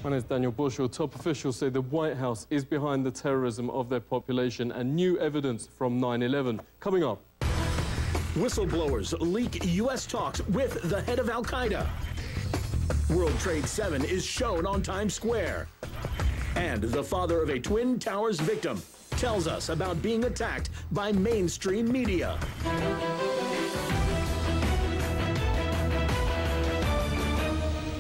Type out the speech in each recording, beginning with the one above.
My name is Daniel Bushell. Top officials say the White House is behind the terrorism of their population and new evidence from 9/11. Coming up. Whistleblowers leak U.S. talks with the head of Al-Qaeda. World Trade 7 is shown on Times Square. And the father of a Twin Towers victim tells us about being attacked by mainstream media.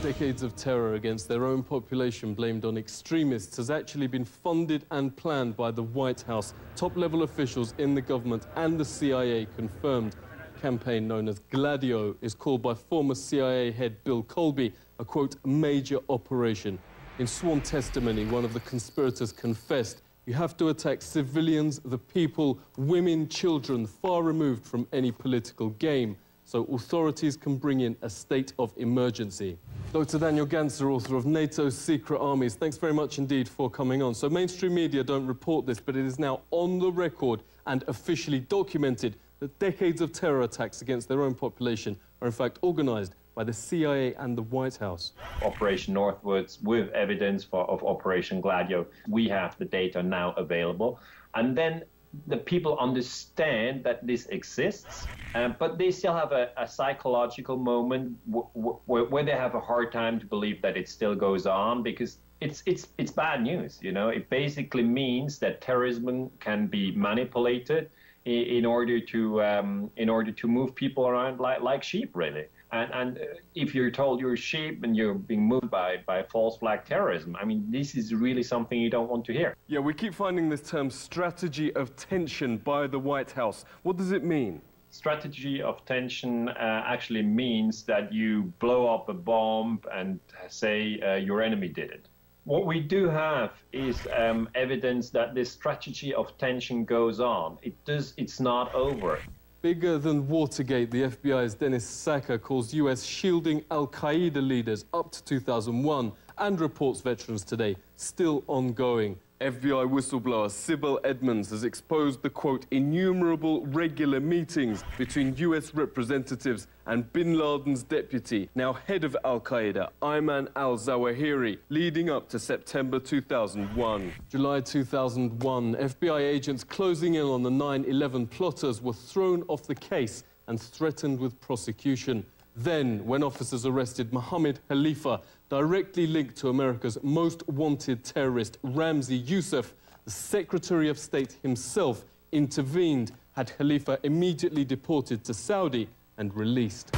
Decades of terror against their own population blamed on extremists has actually been funded and planned by the White House. Top-level officials in the government and the CIA confirmed. A campaign known as Gladio is called by former CIA head Bill Colby a, quote, major operation. In sworn testimony, one of the conspirators confessed, "You have to attack civilians, the people, women, children, far removed from any political game, so authorities can bring in a state of emergency." Dr. Daniel Ganser, author of NATO's Secret Armies, thanks very much indeed for coming on. So mainstream media don't report this, but it is now on the record and officially documented that decades of terror attacks against their own population are in fact organised by the CIA and the White House. Operation Northwoods with evidence of Operation Gladio. We have the data now available. And then the people understand that this exists, but they still have a psychological moment where they have a hard time to believe that it still goes on, because it's bad news. You know, it basically means that terrorism can be manipulated in order to move people around like sheep, really. And if you're told you're sheep and you're being moved by false flag terrorism, I mean, this is really something you don't want to hear. Yeah, we keep finding this term strategy of tension by the White House. What does it mean? Strategy of tension actually means that you blow up a bomb and say your enemy did it. What we do have is evidence that this strategy of tension goes on. It's not over. Bigger than Watergate, the FBI's Dennis Sacker calls US shielding Al-Qaeda leaders up to 2001 and reports veterans today still ongoing. FBI whistleblower Sybil Edmonds has exposed the, quote, innumerable regular meetings between US representatives and bin Laden's deputy, now head of Al-Qaeda, Ayman al-Zawahiri, leading up to September 2001. July 2001, FBI agents closing in on the 9/11 plotters were thrown off the case and threatened with prosecution. Then, when officers arrested Mohammed Khalifa, directly linked to America's most wanted terrorist, Ramzi Youssef, the Secretary of State himself intervened, had Khalifa immediately deported to Saudi and released.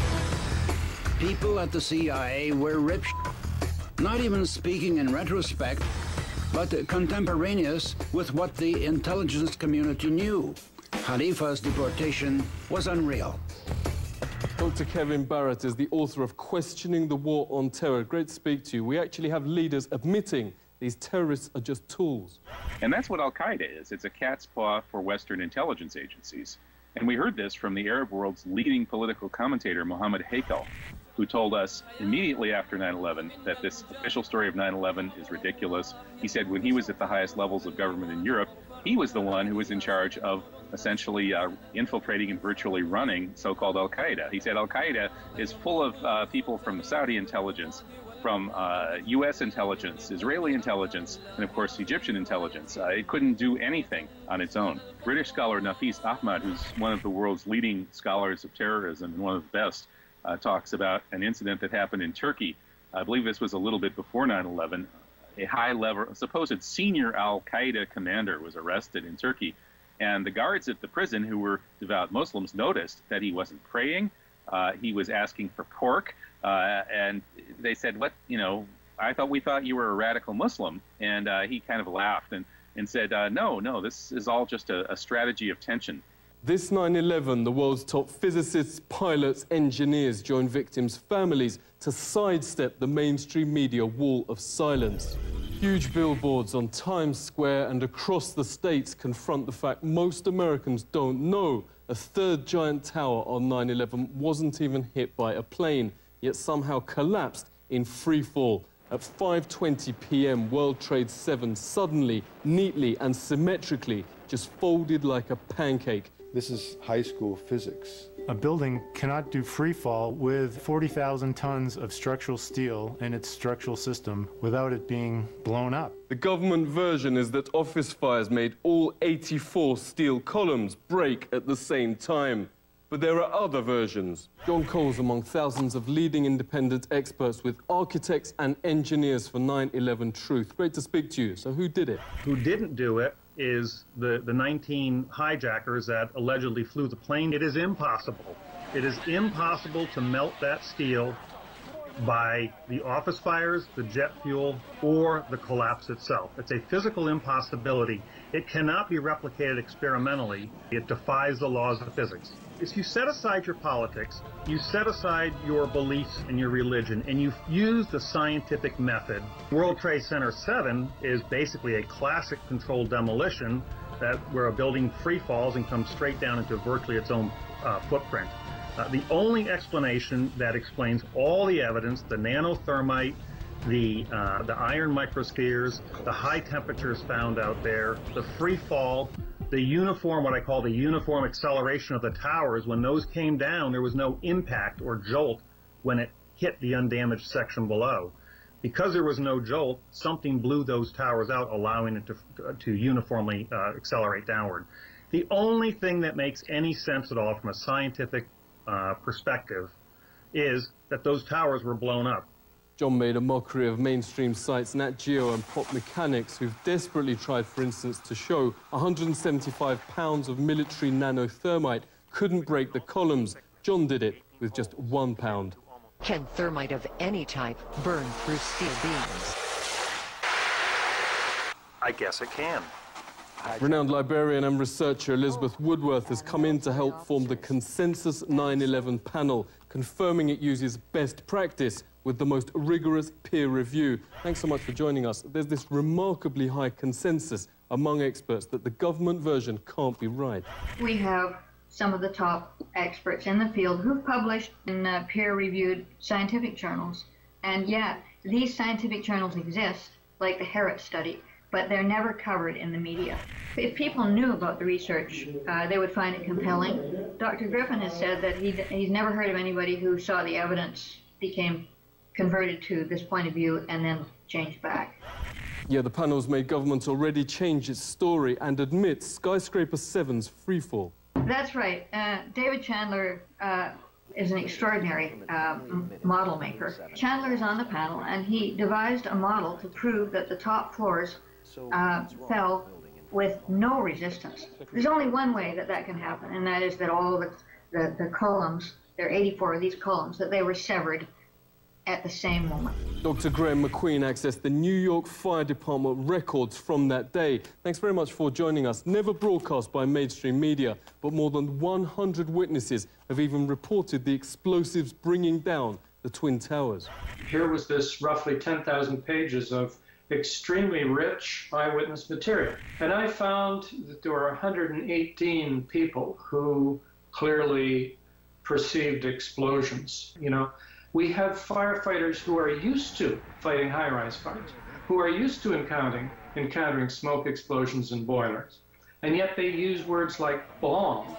People at the CIA were rich, not even speaking in retrospect, but contemporaneous with what the intelligence community knew. Khalifa's deportation was unreal. Dr. Kevin Barrett is the author of Questioning the War on Terror. Great to speak to you. We actually have leaders admitting these terrorists are just tools. And that's what Al-Qaeda is. It's a cat's paw for Western intelligence agencies. And we heard this from the Arab world's leading political commentator, Mohammed Hakel, who told us immediately after 9/11 that this official story of 9/11 is ridiculous. He said when he was at the highest levels of government in Europe, he was the one who was in charge of essentially infiltrating and virtually running so-called Al-Qaeda. He said Al-Qaeda is full of people from Saudi intelligence, from U.S. intelligence, Israeli intelligence, and of course Egyptian intelligence. It couldn't do anything on its own. British scholar Nafis Ahmad, who's one of the world's leading scholars of terrorism and one of the best, talks about an incident that happened in Turkey. I believe this was a little bit before 9/11. A high-level, supposed senior Al-Qaeda commander was arrested in Turkey. And the guards at the prison, who were devout Muslims, noticed that he wasn't praying. He was asking for pork. And they said, "What, you know, we thought you were a radical Muslim." And he kind of laughed and said, no, this is all just a strategy of tension. This 9/11, the world's top physicists, pilots, engineers joined victims' families to sidestep the mainstream media wall of silence. Huge billboards on Times Square and across the states confront the fact most Americans don't know a third giant tower on 9/11 wasn't even hit by a plane, yet somehow collapsed in free fall. At 5:20 p.m., World Trade 7 suddenly, neatly and symmetrically just folded like a pancake. This is high school physics. A building cannot do free fall with 40,000 tons of structural steel in its structural system without it being blown up. The government version is that office fires made all 84 steel columns break at the same time. But there are other versions. John Cole's among thousands of leading independent experts with architects and engineers for 9/11 Truth. Great to speak to you. So who did it? Who didn't do it is the 19 hijackers that allegedly flew the plane. It is impossible. It is impossible to melt that steel by the office fires, the jet fuel, or the collapse itself. It's a physical impossibility. It cannot be replicated experimentally. It defies the laws of physics. If you set aside your politics, you set aside your beliefs and your religion, and you use the scientific method. World Trade Center 7 is basically a classic controlled demolition where a building free falls and comes straight down into virtually its own footprint. The only explanation that explains all the evidence, the nanothermite, the iron microspheres, the high temperatures found out there, the free fall, the uniform, what I call the uniform acceleration of the towers, when those came down, there was no impact or jolt when it hit the undamaged section below. Because there was no jolt, something blew those towers out, allowing it to uniformly accelerate downward. The only thing that makes any sense at all from a scientific perspective is that those towers were blown up. John made a mockery of mainstream sites Nat Geo and Pop Mechanics, who've desperately tried, for instance, to show 175 pounds of military nanothermite couldn't break the columns. John did it with just 1 pound. Can thermite of any type burn through steel beams? I guess it can. Renowned librarian and researcher Elizabeth Woodworth has come in to help form the Consensus 9/11 panel, confirming it uses best practice with the most rigorous peer review. Thanks so much for joining us. There's this remarkably high consensus among experts that the government version can't be right. We have some of the top experts in the field who've published in peer-reviewed scientific journals. And yet, these scientific journals exist, like the Herrott study, but they're never covered in the media. If people knew about the research, they would find it compelling. Dr. Griffin has said that he's never heard of anybody who saw the evidence, became converted to this point of view, and then changed back. Yeah, the panel's made government already change its story and admits Skyscraper 7's freefall. That's right. David Chandler is an extraordinary model maker. Chandler is on the panel, and he devised a model to prove that the top floors fell with no resistance. There's only one way that that can happen, and that is that all the columns, there are 84 of these columns, that they were severed at the same moment. Dr. Graham McQueen accessed the New York Fire Department records from that day. Thanks very much for joining us. Never broadcast by mainstream media, but more than 100 witnesses have even reported the explosives bringing down the Twin Towers. Here was this roughly 10,000 pages of extremely rich eyewitness material. And I found that there were 118 people who clearly perceived explosions. You know, we have firefighters who are used to fighting high-rise fires, who are used to encountering smoke explosions and boilers, and yet they use words like bombs.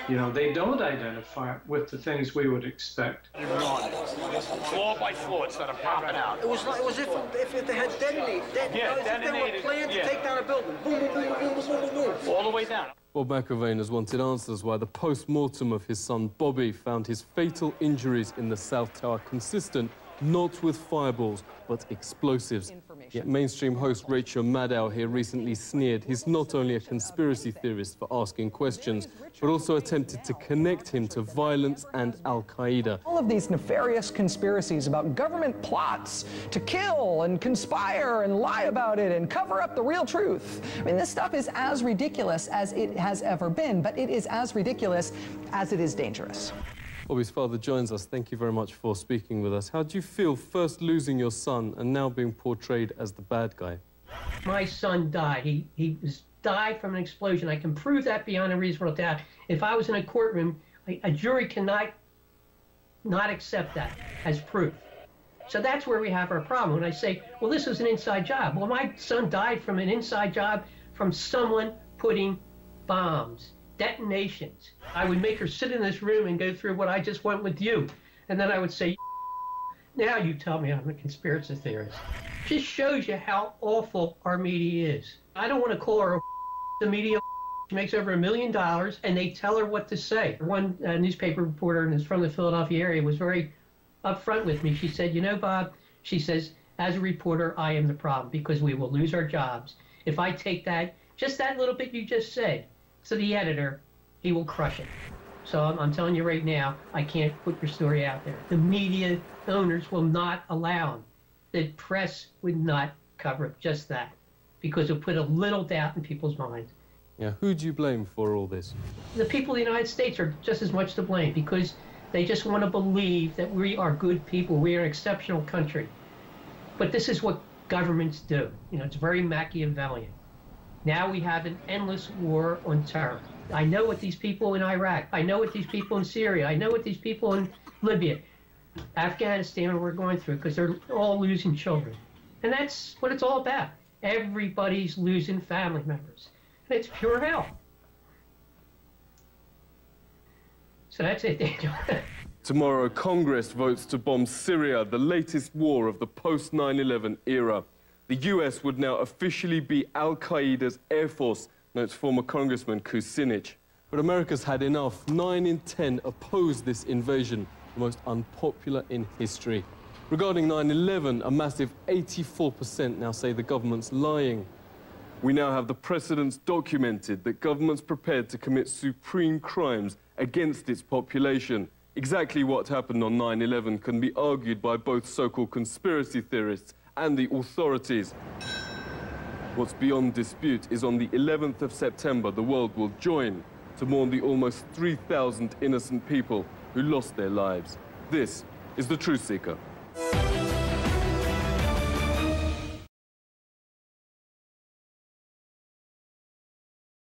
You know, they don't identify with the things we would expect. Floor by floor instead of popping out. It was if they had detonated. If they were planned to take down a building. Boom, boom, boom, boom, boom, boom, boom. All the way down. Bob McIlvaine has wanted answers why the post-mortem of his son Bobby found his fatal injuries in the South Tower consistent not with fireballs, but explosives. Yet mainstream host Rachel Maddow here recently sneered he's not only a conspiracy theorist for asking questions, but also attempted to connect him to violence and Al-Qaeda. All of these nefarious conspiracies about government plots to kill and conspire and lie about it and cover up the real truth. I mean, this stuff is as ridiculous as it has ever been, but it is as ridiculous as it is dangerous. Bobby's father joins us. Thank you very much for speaking with us. How do you feel first losing your son and now being portrayed as the bad guy? My son died. He died from an explosion. I can prove that beyond a reasonable doubt. If I was in a courtroom, a jury cannot not accept that as proof. So that's where we have our problem. When I say, well, this was an inside job. Well, my son died from an inside job from someone putting bombs detonations. I would make her sit in this room and go through what I just went with you. And then I would say, now you tell me I'm a conspiracy theorist. Just shows you how awful our media is. I don't want to call her the media. She makes over $1 million, and they tell her what to say. One newspaper reporter, and is from the Philadelphia area, was very upfront with me. She said, you know, Bob, she says, as a reporter, I am the problem because we will lose our jobs. If I take that, just that little bit you just said, to the editor, he will crush it. So I'm telling you right now, I can't put your story out there. The media owners will not allow them. The press would not cover just that because it put a little doubt in people's minds. Yeah, who do you blame for all this? The people of the United States are just as much to blame because they just want to believe that we are good people. We are an exceptional country. But this is what governments do. You know, it's very Machiavellian. Now we have an endless war on terror. I know what these people in Iraq, I know what these people in Syria, I know what these people in Libya, Afghanistan we're going through because they're all losing children. And that's what it's all about. Everybody's losing family members. And it's pure hell. So that's it, Daniel. Tomorrow, Congress votes to bomb Syria, the latest war of the post-9/11 era. The US would now officially be al-Qaeda's air force, notes former Congressman Kucinich. But America's had enough. 9 in 10 oppose this invasion, the most unpopular in history. Regarding 9/11, a massive 84% now say the government's lying. We now have the precedents documented that governments prepared to commit supreme crimes against its population. Exactly what happened on 9/11 can be argued by both so-called conspiracy theorists and the authorities. What's beyond dispute is on the 11th of September, the world will join to mourn the almost 3,000 innocent people who lost their lives. This is The Truth Seeker.